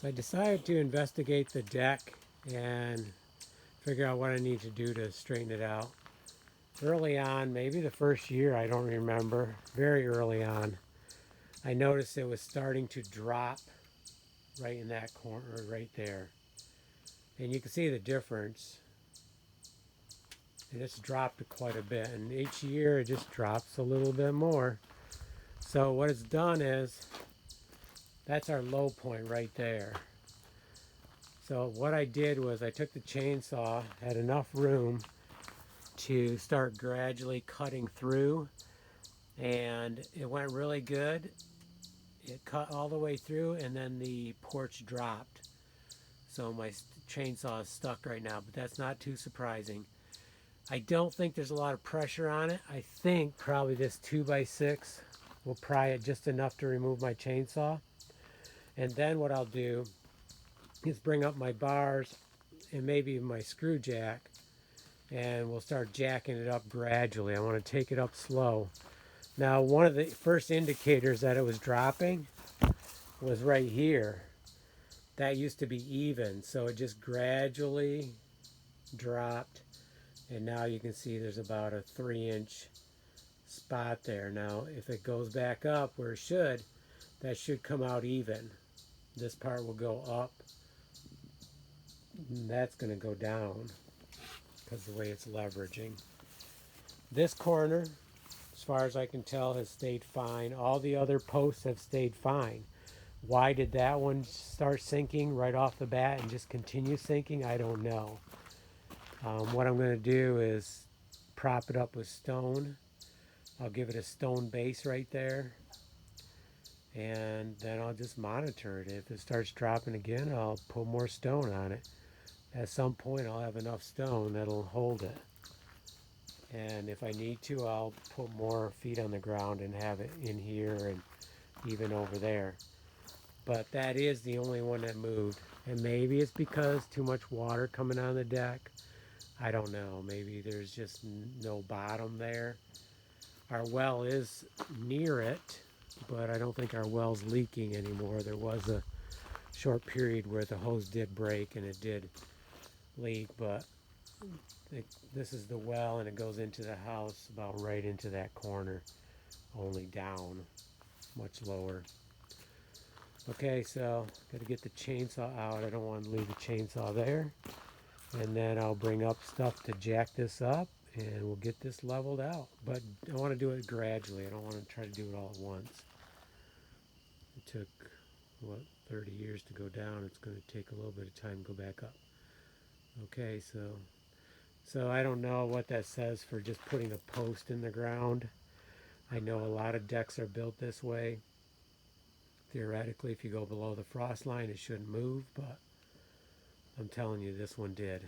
So I decided to investigate the deck and figure out what I need to do to straighten it out. Early on, maybe the first year, I don't remember, very early on, I noticed it was starting to drop right in that corner right there. And you can see the difference. And it's dropped quite a bit, and each year it just drops a little bit more. So what it's done is, that's our low point right there. So what I did was I took the chainsaw, had enough room to start gradually cutting through, and it went really good. It cut all the way through, and then the porch dropped. So my chainsaw is stuck right now, but that's not too surprising. I don't think there's a lot of pressure on it. I think probably this 2x6 will pry it just enough to remove my chainsaw. And then what I'll do is bring up my bars and maybe my screw jack, and we'll start jacking it up gradually. I want to take it up slow. Now, one of the first indicators that it was dropping was right here. That used to be even, so it just gradually dropped, and now you can see there's about a 3-inch spot there. Now, if it goes back up where it should, that should come out even. This part will go up, and that's going to go down because of the way it's leveraging. This corner, as far as I can tell, has stayed fine. All the other posts have stayed fine. Why did that one start sinking right off the bat and just continue sinking? I don't know. What I'm going to do is prop it up with stone. I'll give it a stone base right there, and then I'll just monitor it. If it starts dropping again, I'll put more stone on it. At some point, I'll have enough stone that'll hold it. And if I need to, I'll put more feet on the ground and have it in here and even over there. But that is the only one that moved. And maybe it's because too much water coming on the deck. I don't know. Maybe there's just no bottom there. Our well is near it, but I don't think our well's leaking anymore. There was a short period where the hose did break and it did leak, but this is the well, and it goes into the house about right into that corner, only down, much lower. Okay, so got to get the chainsaw out. I don't want to leave the chainsaw there. And then I'll bring up stuff to jack this up, and we'll get this leveled out. But I want to do it gradually. I don't want to try to do it all at once. It took, what, 30 years to go down. It's going to take a little bit of time to go back up. Okay, so I don't know what that says for just putting a post in the ground. I know a lot of decks are built this way. Theoretically, if you go below the frost line, it shouldn't move, but I'm telling you, this one did.